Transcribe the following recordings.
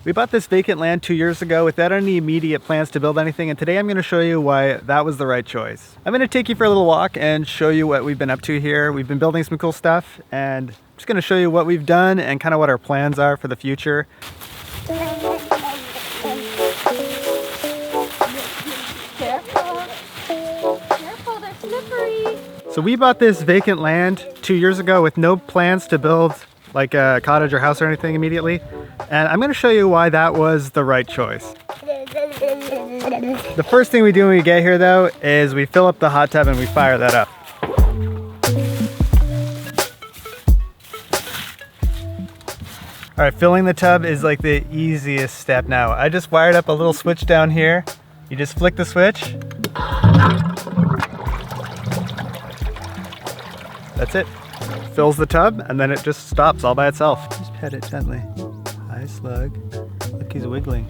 We bought this vacant land 2 years ago without any immediate plans to build anything, and today I'm going to show you why that was the right choice. I'm going to take you for a little walk and show you what we've been up to here. We've been building some cool stuff, and I'm just going to show you what we've done and kind of what our plans are for the future. Careful, they're slippery. So we bought this vacant land 2 years ago with no plans to build like a cottage or house or anything immediately. And I'm going to show you why that was the right choice. The first thing we do when we get here though is we fill up the hot tub and we fire that up. All right, filling the tub is like the easiest step now. I just wired up a little switch down here. You just flick the switch. That's it. Fills the tub and then it just stops all by itself. Just pet it gently. Hi, slug. Look, he's wiggling.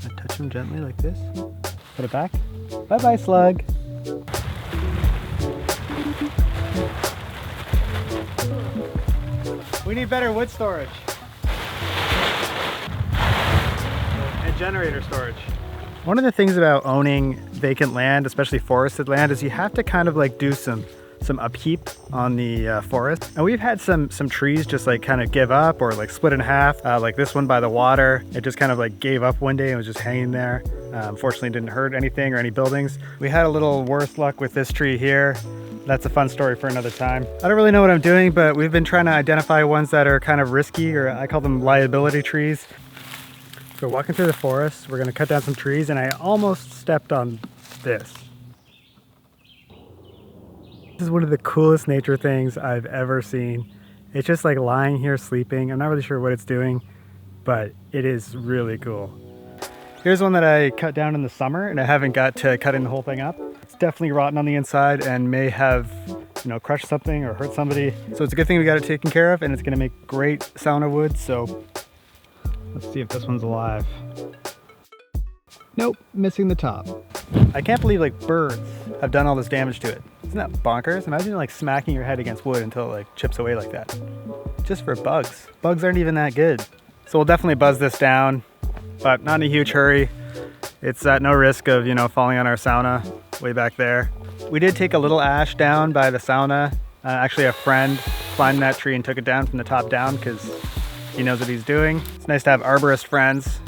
I touch him gently like this. Put it back. Bye-bye, slug. We need better wood storage. And generator storage. One of the things about owning vacant land, especially forested land, is you have to kind of like do some upkeep on the forest. And we've had some trees just like kind of give up or like split in half, like this one by the water. It just kind of like gave up one day and was just hanging there. Fortunately didn't hurt anything or any buildings. We had a little worse luck with this tree here. That's a fun story for another time. I don't really know what I'm doing, but we've been trying to identify ones that are kind of risky, or I call them liability trees. So walking through the forest, we're gonna cut down some trees, and I almost stepped on this. This is one of the coolest nature things I've ever seen. It's just like lying here sleeping. I'm not really sure what it's doing, but it is really cool. Here's one that I cut down in the summer, and I haven't got to cutting the whole thing up. It's definitely rotten on the inside and may have, you know, crushed something or hurt somebody. So it's a good thing we got it taken care of, and it's gonna make great sauna wood. So let's see if this one's alive. Nope, missing the top. I can't believe like birds have done all this damage to it. Isn't that bonkers? Imagine like smacking your head against wood until it like chips away like that. Just for bugs. Bugs aren't even that good. So we'll definitely buzz this down, but not in a huge hurry. It's at no risk of, you know, falling on our sauna way back there. We did take a little ash down by the sauna. Actually a friend climbed that tree and took it down from the top down because he knows what he's doing. It's nice to have arborist friends.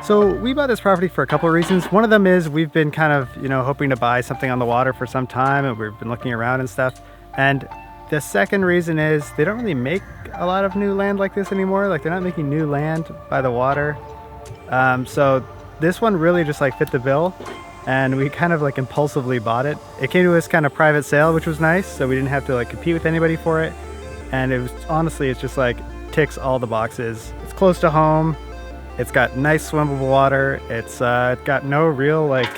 So we bought this property for a couple of reasons. One of them is we've been kind of, you know, hoping to buy something on the water for some time, and we've been looking around and stuff. And the second reason is they don't really make a lot of new land like this anymore. Like they're not making new land by the water. So this one really just like fit the bill, and we kind of like impulsively bought it. It came to us kind of private sale, which was nice. So we didn't have to like compete with anybody for it. And it was honestly, it's just like ticks all the boxes. It's close to home. It's got nice swimmable water. It's got no real like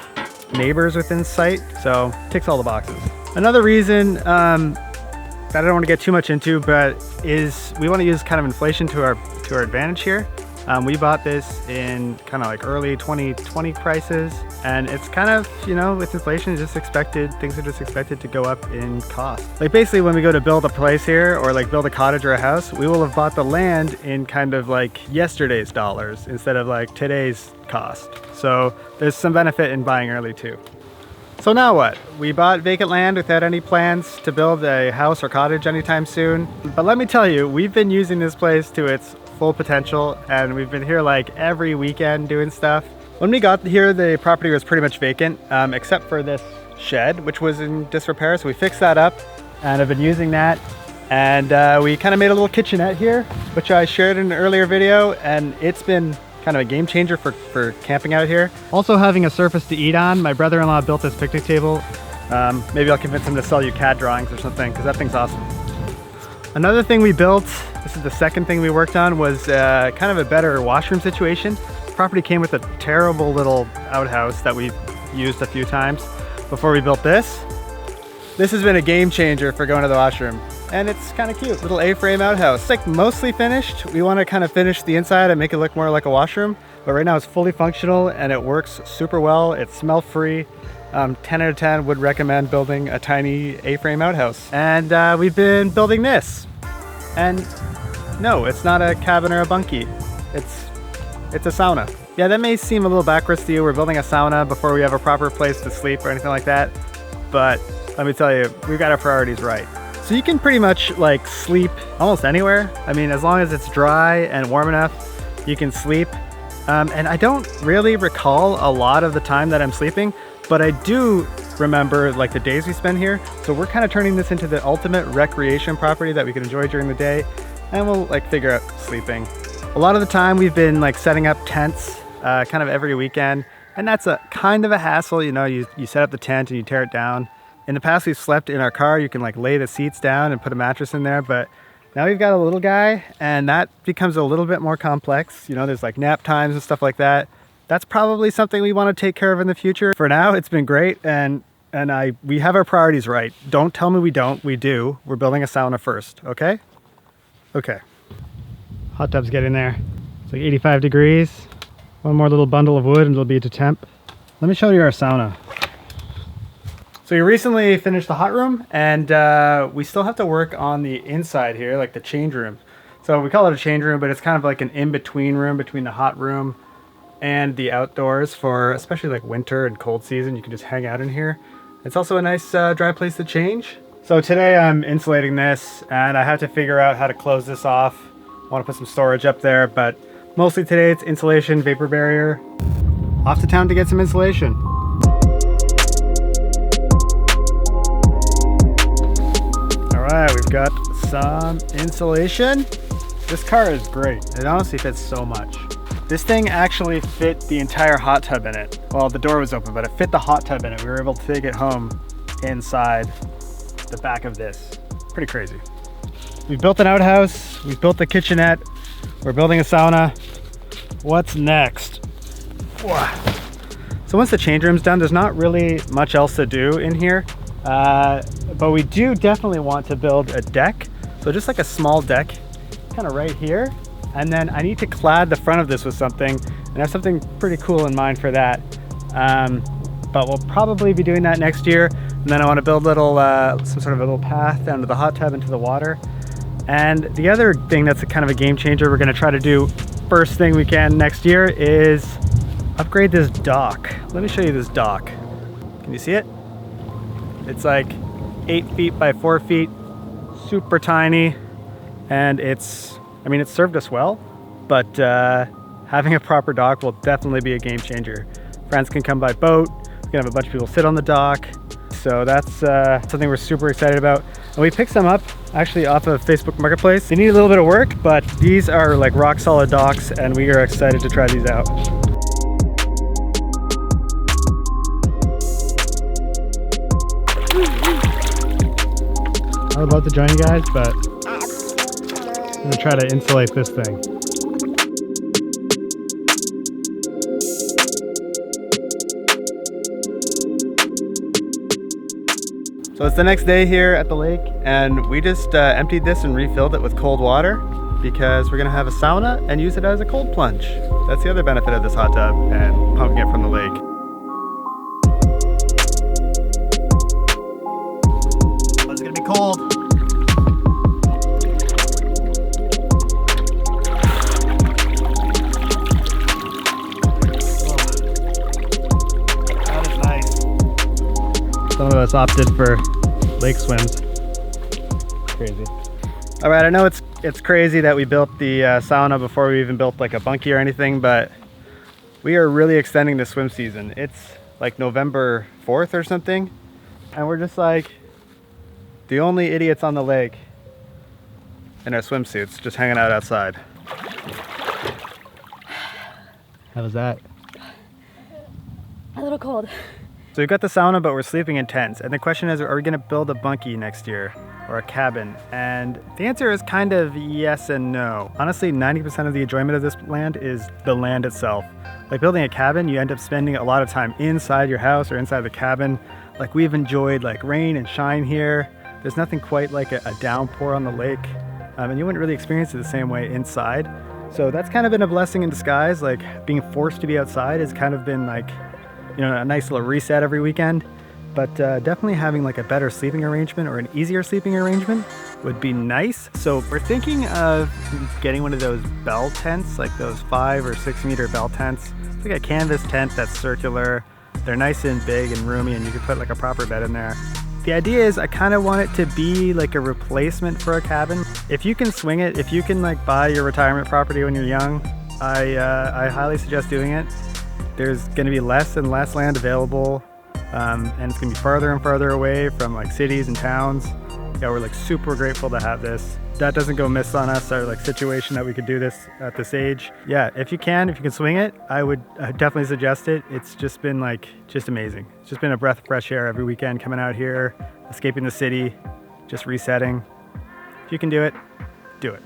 neighbors within sight, so ticks all the boxes. Another reason that I don't want to get too much into, but is we want to use kind of inflation to our advantage here. We bought this in kind of like early 2020 prices, and it's kind of, you know, with inflation, it's just expected, things are just expected to go up in cost. Like basically when we go to build a place here or like build a cottage or a house, we will have bought the land in kind of like yesterday's dollars instead of like today's cost. So there's some benefit in buying early too. So now what? We bought vacant land without any plans to build a house or cottage anytime soon. But let me tell you, we've been using this place to its full potential, and we've been here like every weekend doing stuff. When we got here, the property was pretty much vacant, except for this shed, which was in disrepair. So we fixed that up and I've been using that. And we kind of made a little kitchenette here, which I shared in an earlier video, and it's been kind of a game changer for camping out here. Also having a surface to eat on. My brother-in-law built this picnic table. Maybe I'll convince him to sell you CAD drawings or something, because that thing's awesome. Another thing we built, this is the second thing we worked on, was kind of a better washroom situation. The property came with a terrible little outhouse that we used a few times before we built this. This has been a game changer for going to the washroom. And it's kind of cute, little A-frame outhouse. It's like mostly finished. We want to kind of finish the inside and make it look more like a washroom. But right now it's fully functional and it works super well. It's smell-free. 10 out of 10 would recommend building a tiny A-frame outhouse. And we've been building this. And no, it's not a cabin or a bunkie. It's a sauna. Yeah, that may seem a little backwards to you. We're building a sauna before we have a proper place to sleep or anything like that. But let me tell you, we've got our priorities right. So you can pretty much like sleep almost anywhere. I mean, as long as it's dry and warm enough, you can sleep. And I don't really recall a lot of the time that I'm sleeping, but I do remember like the days we spend here. So we're kind of turning this into the ultimate recreation property that we can enjoy during the day, and we'll like figure out sleeping. A lot of the time we've been like setting up tents kind of every weekend, and that's a kind of a hassle. You know, you set up the tent and you tear it down. In the past we've slept in our car. You can like lay the seats down and put a mattress in there, but now we've got a little guy and that becomes a little bit more complex. You know, there's like nap times and stuff like that. That's probably something we want to take care of in the future. For now, it's been great, and we have our priorities right. Don't tell me we don't, we do. We're building a sauna first, okay? Okay. Hot tub's getting there. It's like 85 degrees. One more little bundle of wood and it'll be to temp. Let me show you our sauna. So we recently finished the hot room, and we still have to work on the inside here, like the change room. So we call it a change room, but it's kind of like an in-between room between the hot room and the outdoors for especially like winter and cold season. You can just hang out in here. It's also a nice dry place to change. So today I'm insulating this, and I have to figure out how to close this off. I want to put some storage up there, but mostly today it's insulation, vapor barrier. Off to town to get some insulation. Alright, we've got some insulation. This car is great. It honestly fits so much. This thing actually fit the entire hot tub in it. Well, the door was open, but it fit the hot tub in it. We were able to take it home inside the back of this. Pretty crazy. We've built an outhouse. We've built the kitchenette. We're building a sauna. What's next? So once the change room's done, there's not really much else to do in here. But we do definitely want to build a deck. So just like a small deck, kind of right here. And then I need to clad the front of this with something, and I have something pretty cool in mind for that. But we'll probably be doing that next year. And then I want to build some sort of a little path down to the hot tub into the water. And the other thing that's kind of a game changer we're going to try to do first thing we can next year is upgrade this dock. Let me show you this dock. Can you see it? It's like 8 feet by 4 feet, super tiny, and it's served us well, but having a proper dock will definitely be a game changer. Friends can come by boat, we can have a bunch of people sit on the dock, so that's something we're super excited about. And we picked some up actually off of Facebook Marketplace. They need a little bit of work, but these are like rock solid docks, and we are excited to try these out. I would love to join you guys, but I'm gonna try to insulate this thing. So it's the next day here at the lake, and we just emptied this and refilled it with cold water because we're gonna have a sauna and use it as a cold plunge. That's the other benefit of this hot tub and pumping it from the lake. Oh, it's gonna be cold. Some of us opted for lake swims. Crazy. All right, I know it's crazy that we built the sauna before we even built like a bunkie or anything, but we are really extending the swim season. It's like November 4th or something, and we're just like the only idiots on the lake in our swimsuits, just hanging out outside. How was that? A little cold. So we've got the sauna, but we're sleeping in tents. And the question is, are we gonna build a bunkie next year or a cabin? And the answer is kind of yes and no. Honestly, 90% of the enjoyment of this land is the land itself. Like building a cabin, you end up spending a lot of time inside your house or inside the cabin. Like we've enjoyed like rain and shine here. There's nothing quite like a downpour on the lake, and you wouldn't really experience it the same way inside. So that's kind of been a blessing in disguise. Like being forced to be outside has kind of been like, you know, a nice little reset every weekend. But definitely having like a better sleeping arrangement or an easier sleeping arrangement would be nice. So we're thinking of getting one of those bell tents, like those 5 or 6 meter bell tents. It's like a canvas tent that's circular. They're nice and big and roomy, and you can put like a proper bed in there. The idea is I kind of want it to be like a replacement for a cabin. If you can swing it, if you can like buy your retirement property when you're young, I highly suggest doing it. There's going to be less and less land available, and it's going to be farther and farther away from like cities and towns. Yeah, we're like super grateful to have this. That doesn't go miss on us, our like situation that we could do this at this age. Yeah, if you can swing it, I would definitely suggest it. It's just been like, just amazing. It's just been a breath of fresh air every weekend coming out here, escaping the city, just resetting. If you can do it, do it.